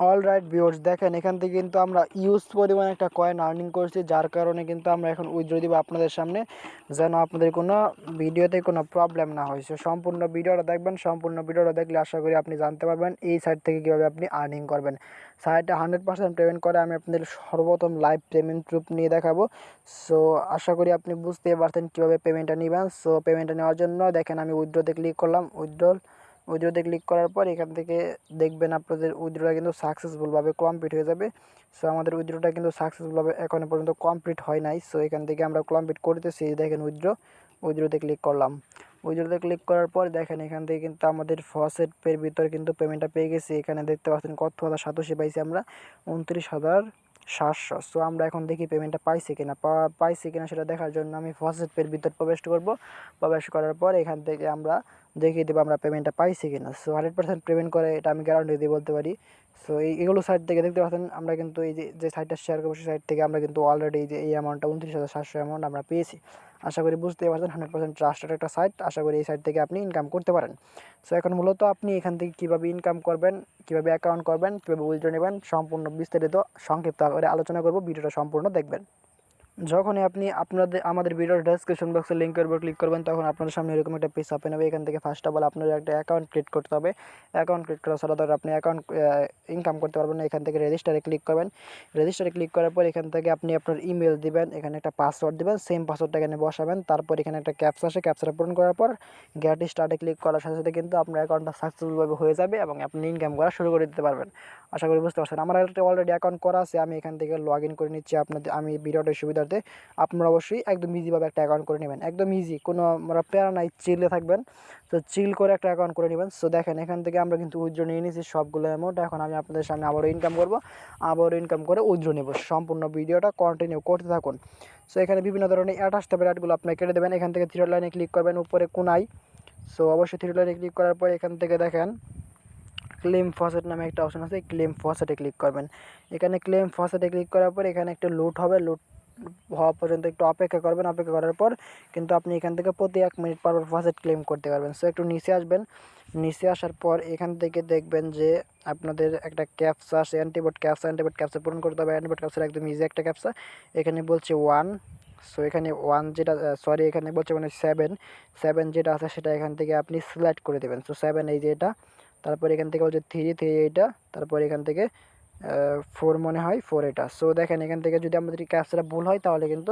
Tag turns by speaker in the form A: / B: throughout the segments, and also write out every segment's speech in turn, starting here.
A: Alright viewers, দেখেন এখান থেকে কিন্তু আমরা ইউজ পরিমাণ একটা কয়েন আর্নিং করছি, যার কারণে কিন্তু আমরা এখন উইথড্র দিব আপনাদের সামনে, যেন আপনাদের কোনো ভিডিওতে কোনো প্রবলেম না হয়। সো সম্পূর্ণ ভিডিওটা দেখবেন, সম্পূর্ণ ভিডিওটা দেখলে আশা করি আপনি জানতে পারবেন এই সাইট থেকে কীভাবে আপনি আর্নিং করবেন। সাইটে 100% পেমেন্ট করে আমি আপনাদের সর্বপ্রথম লাইভ পেমেন্ট প্রুফ নিয়ে দেখাবো। সো আশা করি আপনি বুঝতে পারছেন কীভাবে পেমেন্টটা নেবেন। সো পেমেন্টটা নেওয়ার জন্য দেখেন আমি উইথড্রতে ক্লিক করলাম। উইথড্রতে ক্লিক করার পর এখান থেকে দেখবেন আপনাদের উইথড্রটা কিন্তু সাকসেসফুলভাবে কমপ্লিট হয়ে যাবে। সো আমাদের উইথড্রটা কিন্তু সাকসেসফুলভাবে এখনও পর্যন্ত কমপ্লিট হয় নাই। সো এখান থেকে আমরা কমপ্লিট করতেছি। দেখেন উইথড্রতে ক্লিক করলাম। উইথড্রতে ক্লিক করার পর দেখেন এখান থেকে কিন্তু আমাদের ফসেট পের ভিতরে কিন্তু পেমেন্টটা পেয়ে গেছি। এখানে দেখতে পাচ্ছেন কত হাজার সাতোশি পাইছি আমরা, 29,700। সো আমরা এখন দেখি পেমেন্টটা পাইছি কিনা সেটা দেখার জন্য আমি ফসেট পের ভিতর প্রবেশ করব। প্রবেশ করার পর এখান থেকে আমরা দেখিয়ে দেবো আমরা পেমেন্টটা পাইছি কিনা। সো 100% পেমেন্ট করে এটা আমি গ্যারান্টি দিয়ে বলতে পারি। সো এগুলো সাইট থেকে দেখতে পাচ্ছেন আমরা কিন্তু এই যে সাইটটা শেয়ার করবো সেই সাইট থেকে আমরা কিন্তু অলরেডি এই অ্যামাউন্টটা 29,700 অ্যামাউন্ট আমরা পেয়েছি। আশা করি বুঝতেই পারছেন 100% ট্রাস্টেড একটা সাইট। আশা করি এই সাইট থেকে আপনি ইনকাম করতে পারেন। সো এখন মূলত আপনি এখান থেকে কীভাবে ইনকাম করবেন, কীভাবে অ্যাকাউন্ট করবেন, কীভাবে উইথড্র নেবেন, সম্পূর্ণ বিস্তারিত সংক্ষিপ্ত আকারে আলোচনা করব। ভিডিওটা সম্পূর্ণ দেখবেন। যখনই আপনি আমাদের ভিডিওর ডেসক্রিপশন বক্সে লিঙ্কের উপর ক্লিক করবেন, তখন আপনাদের সামনে এরকম একটা পেজ ওপেন হবে। এখান থেকে ফার্স্ট অফ অল আপনার একটা অ্যাকাউন্ট ক্রিয়েট করতে হবে। অ্যাকাউন্ট ক্রিয়েট করা ছাড়া ধর আপনি অ্যাকাউন্ট ইনকাম করতে পারবেন না। এখান থেকে রেজিস্টারে ক্লিক করবেন। রেজিস্টারে ক্লিক করার পর এখান থেকে আপনি আপনার ইমেল দিবেন, এখানে একটা পাসওয়ার্ড দিবেন, সেম পাসওয়ার্ডটা এখানে বসাবেন। তারপর এখানে একটা ক্যাপচা আসে, ক্যাপচাটা পূরণ করার পর গেট স্টার্টে ক্লিক করার সাথে সাথে কিন্তু আপনার অ্যাকাউন্টটা সাকসেসফুলভাবে হয়ে যাবে এবং আপনি ইনকাম করা শুরু করে দিতে পারবেন। আশা করি বুঝতে পারছেন। আমার একটা অলরেডি অ্যাকাউন্ট করা আছে, আমি এখান থেকে লগ ইন করে নিচ্ছি আমি ভিডিওটার সুবিধার্থে। আপনারা অবশ্যই একদম ইজিভাবে একটা অ্যাকাউন্ট করে নেবেন, একদম ইজি, কোনো প্যারা নাই, চিলে থাকবেন। তো চিল করে একটা অ্যাকাউন্ট করে নেবেন। সো দেখেন এখান থেকে আমরা কিন্তু উইথড্র নিয়ে নিয়েছি সবগুলো অ্যামাউন্ট। এখন আমি আপনাদের সামনে আবারও ইনকাম করব, আবারও ইনকাম করে উইথড্র নেব। সম্পূর্ণ ভিডিওটা কন্টিনিউ করতে থাকুন। সো এখানে বিভিন্ন ধরনের অ্যাড আসতে পারে, অ্যাডগুলো আপনি কেটে দেবেন। এখান থেকে থ্রি লাইনে ক্লিক করবেন উপরে কোনায়। সো অবশ্যই থ্রি লাইনে ক্লিক করার পর এখান থেকে দেখেন ক্লেম ফসেট নামে একটা অপশন আছে, ক্লেম ফসেটে ক্লিক করবেন। এখানে ক্লেম ফসেটে ক্লিক করার পর এখানে একটা লুট হবে, লুট হওয়া পর্যন্ত একটু অপেক্ষা করবেন। অপেক্ষা করার পর কিন্তু আপনি এখান থেকে প্রতি 1 মিনিট পর ফসেট ক্লেম করতে পারবেন। সো একটু নিচে আসবেন। নিচে আসার পর এখান থেকে দেখবেন যে আপনাদের একটা ক্যাপচা আছে, অ্যান্টিবোট ক্যাপচা পূরণ করতে হবে। অ্যান্টিবোট ক্যাপচা একদম ইজি একটা ক্যাপচা। এখানে বলছে 1। সো এখানে 1 যেটা এখানে বলছে মানে 7 যেটা আছে সেটা এখান থেকে আপনি সিলেক্ট করে দেবেন। সো 7 এই যে এটা। তারপর এখান থেকে বলছে 3 এইটা। তারপর এখান থেকে 4 মনে হয় 4 এটা। সো দেখেন এখান থেকে যদি আমাদের ক্যাপচাটা ভুল হয় তাহলে কিন্তু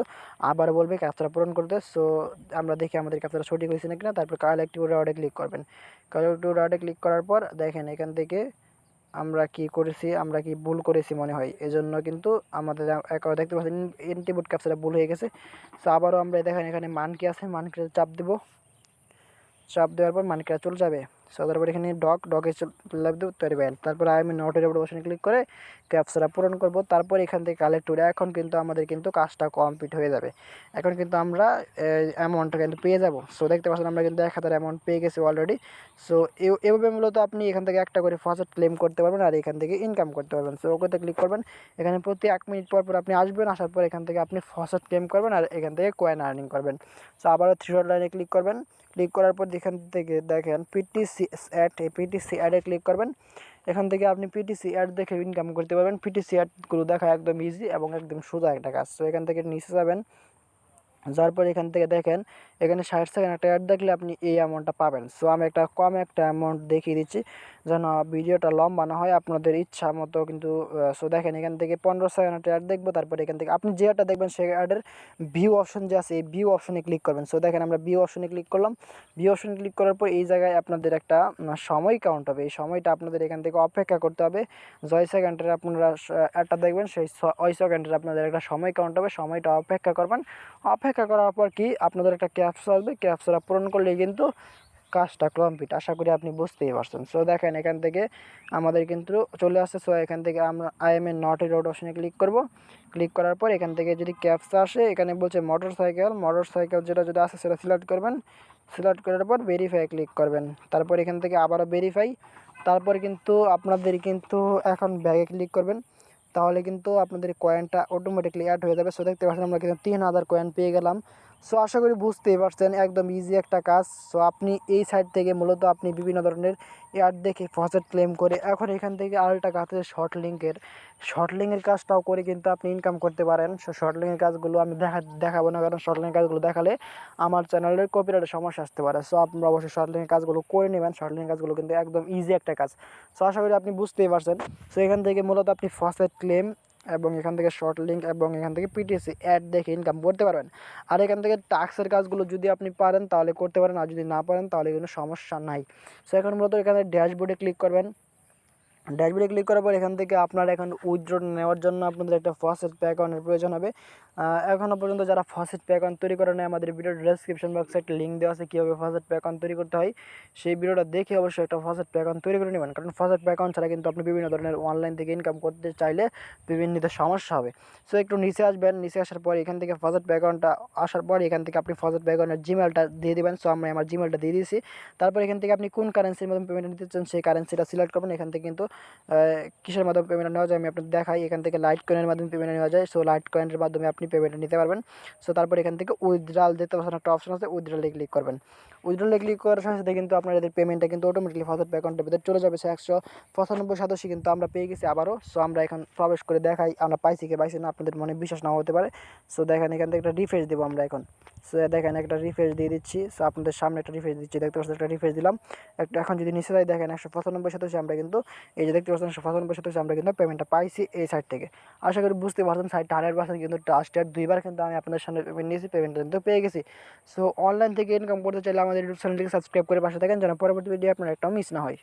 A: আবার বলবে ক্যাপচাটা পূরণ করতে। সো আমরা দেখি আমাদের ক্যাপচাটা সঠিক হয়েছে না কিনা। তারপর কালেক্ট রিওয়ার্ডে ক্লিক করবেন। কালেক্ট রিওয়ার্ডে ক্লিক করার পর দেখেন এখান থেকে আমরা কি ভুল করেছি মনে হয়, এজন্য কিন্তু আমাদের অ্যাকাউন্ট দেখতে পাচ্ছেন ইনপুট ক্যাপচাটা ভুল হয়ে গেছে। সো আবারও আমরা দেখেন এখানে মানকি আছে, মানকিতে চাপ দেবো। চাপ দেওয়ার পর মানিকটা চলে যাবে। সো তারপর এখানে ডগে লাভ দেবো তৈরি। তারপর আমি নটের উপর বসানে ক্লিক করে ক্যাপচাটা পূরণ করব। তারপর এখান থেকে কালেক্ট করে এখন কিন্তু আমাদের কিন্তু কাজটা কমপ্লিট হয়ে যাবে। এখন কিন্তু আমরা অ্যামাউন্টটা কিন্তু পেয়ে যাব। সো দেখতে পাচ্ছেন আমরা কিন্তু 1,000 অ্যামাউন্ট পেয়ে গেছি অলরেডি। সো এভাবে মূলত আপনি এখান থেকে একটা করে ফার্স্ট ক্লেম করতে পারবেন আর এখান থেকে ইনকাম করতে পারবেন। সো ওকেতে ক্লিক করবেন। এখানে প্রতি 1 মিনিট পর পর আপনি আসবেন, আসার পর এখান থেকে আপনি ফার্স্ট ক্লেম করবেন আর এখান থেকে কয়েন আর্নিং করবেন। সো আবারও থ্রি ডট লাইনে ক্লিক করবেন। ক্লিক করার পর এখান থেকে দেখেন পিটিসি অ্যাড, এই পিটিসি অ্যাডে ক্লিক করবেন। এখান থেকে আপনি পিটিসি অ্যাড দেখে ইনকাম করতে পারবেন। পিটিসি অ্যাডগুলো দেখা একদম ইজি এবং একদম সোজা একটা কাজ। তো এখান থেকে নিচে যাবেন, যার পর এখান থেকে দেখেন এখানে 60 সেকেন্ড একটা অ্যাড দেখলে আপনি এই অ্যামাউন্টটা পাবেন। সো আমি একটা কম একটা অ্যামাউন্ট দেখিয়ে দিচ্ছি যেন ভিডিওটা লম্বা না হয়, আপনাদের ইচ্ছা মতো কিন্তু। সো দেখেন এখান থেকে 15 সেকেন্ড একটা অ্যাড দেখবো। তারপর এখান থেকে আপনি যে অ্যাডটা দেখবেন সেই অ্যাডের ভিউ অপশন যে আছে এই ভিউ অপশনে ক্লিক করবেন। সো দেখেন আমরা ভিউ অপশনে ক্লিক করলাম। ভিউ অপশনে ক্লিক করার পর এই জায়গায় আপনাদের একটা সময় কাউন্ট হবে। এই সময়টা আপনাদের এখান থেকে অপেক্ষা করতে হবে। জয় সেকেন্ডের আপনারা অ্যাডটা দেখবেন সেই ওই সেকেন্ডের আপনাদের একটা সময় কাউন্ট হবে। সময়টা অপেক্ষা করবেন। অপেক্ষা করার পর কি আপনাদের একটা ক্যাপচা আসবে, ক্যাপচাটা পূরণ করলেই কিন্তু কাজটা কমপ্লিট। আশা করি আপনি বুঝতেই পারছেন। সো দেখেন এখান থেকে আমাদের কিন্তু চলে আসছে। সো এখান থেকে আমরা আইএমএ নট এ রোড অপশনে ক্লিক করব। ক্লিক করার পর এখান থেকে যদি ক্যাপচা আসে এখানে বলছে মোটর সাইকেল যেটা যেটা আছে সেটা সিলেক্ট করবেন। সিলেক্ট করার পর ভেরিফাই ক্লিক করবেন। তারপর এখান থেকে আবারও ভেরিফাই। তারপর কিন্তু আপনাদের কিন্তু এখন ব্যাগে ক্লিক করবেন। তাহলে কিন্তু আপনাদের কয়েনটা অটোমেটিকলি অ্যাড হয়ে যাবে। সো দেখতে পাচ্ছেন আমরা কিন্তু 3,000 কয়েন পেয়ে গেলাম। সো আশা করি বুঝতেই পারছেন, একদম ইজি একটা কাজ। সো আপনি এই সাইট থেকে মূলত আপনি বিভিন্ন ধরনের অ্যাড দেখে ফসেট ক্লেম করে এখন এখান থেকে আরেকটা কাজ আছে শর্ট লিঙ্কের কাজটাও করে কিন্তু আপনি ইনকাম করতে পারেন। সো শর্ট লিঙ্কের কাজগুলো আমি দেখাবো না, কারণ শর্ট লিঙ্কের কাজগুলো দেখালে আমার চ্যানেলের কপিরাইটের সমস্যা আসতে পারে। সো আপনারা অবশ্যই শর্ট লিঙ্কের কাজগুলো করে নেবেন। শর্ট লিঙ্কের কাজগুলো কিন্তু একদম ইজি একটা কাজ। সো আশা করি আপনি বুঝতেই পারছেন। সো এখান থেকে মূলত আপনি ফসেট ক্লেম এবং এখান থেকে শর্ট লিঙ্ক এবং এখান থেকে পিটিসি অ্যাড দেখে ইনকাম করতে পারবেন। আর এখান থেকে টাস্কের কাজগুলো যদি আপনি পারেন তাহলে করতে পারেন, আর যদি না পারেন তাহলে কোনো সমস্যা নাই। সো এখন মূলত এখানে ড্যাশবোর্ডে ক্লিক করবেন। ড্যাশবোর্ডে ক্লিক করার পর এখান থেকে আপনার এখন উইথড্র নেওয়ার জন্য আপনাদের একটা ফসেট পে অ্যাকাউন্টের প্রয়োজন হবে। এখনও পর্যন্ত যারা ফসেট পে অ্যাকাউন্ট তৈরি করে নেয়, আমাদের ভিডিওর ডেসক্রিপশন বক্সে একটা লিঙ্ক দেওয়া আছে কীভাবে ফসেট পে অ্যাকাউন্ট তৈরি করতে হয়। সেই ভিডিওটা দেখে অবশ্যই একটা ফসেট পে অ্যাকাউন্ট তৈরি করে নেবেন, কারণ ফসেট পে অ্যাকাউন্ট ছাড়া কিন্তু আপনি বিভিন্ন ধরনের অনলাইন থেকে ইনকাম করতে চাইলে বিভিন্ন সমস্যা হবে। সো একটু নিচে আসবেন, নিচে আসার পর এখান থেকে ফসেট পে অ্যাকাউন্টটা আসার পর এখান থেকে আপনি ফসেট পে অ্যাকাউন্টের জিমেলটা দিয়ে দেবেন। সো আমি আমার জিমেলটা দিয়ে দিয়েছি। তারপর এখান থেকে আপনি কোন কারেন্সির মধ্যে পেমেন্ট নিতে চান সেই কারেন্সিটা সিলেক্ট করবেন। এখান থেকে কিন্তু কিসের মাধ্যমে পেমেন্ট নেওয়া যায় আমি আপনাদের দেখাই। এখান থেকে লাইট কয়েনের মাধ্যমে পেমেন্ট নেওয়া যায়। সো লাইট কয়েনের মাধ্যমে আপনি পেমেন্ট নিতে পারবেন। সো তারপর এখান থেকে উইথড্রাল দেখতে পাচ্ছেন একটা অপশন আছে, উইথড্রালে ক্লিক করবেন। উইথড্রলে ক্লিক করার সাথে সাথে কিন্তু আপনার এদের পেমেন্টটা কিন্তু অটোমেটিকলি ফসেট পে অ্যাকাউন্টের ভিতরে চলে যাবে। 195 কিন্তু আমরা পেয়ে গেছি আবারও। সো আমরা এখন প্রবেশ করে দেখাই আমরা পাইছি কি পাইছি না, আপনাদের মনে বিশ্বাস নাও হতে পারে। সো দেখেন এখান থেকে একটা রিফ্রেশ দেবো আমরা এখন। সো দেখেন একটা রিফ্রেশ দিয়ে দিচ্ছি। সো আপনাদের সামনে একটা রিফ্রেশ দিচ্ছি, দেখতে পাচ্ছেন একটা রিফ্রেশ দিলাম। একটা এখন যদি নিচে যাই দেখেন 195 আমরা কিন্তু এই যে দেখতে পাচ্ছেন 195 আমরা কিন্তু পেমেন্টটা পাইছি এই সাইট থেকে। আশা করি বুঝতে পারছেন সাইটটা 100% কিন্তু ট্রাস্টেড। দুইবার কিন্তু আমি আপনাদের সামনে পেমেন্ট নিয়েছি, পেমেন্টটা কিন্তু পেয়ে গেছি। সো অনলাইন থেকে ইনকাম করতে চাইলে আমাদের ইউটিউব চ্যানেলটিকে সাবস্ক্রাইব করে পাশে থাকেন, যেন পরবর্তী ভিডিও আপনার একটাও মিস না হয়।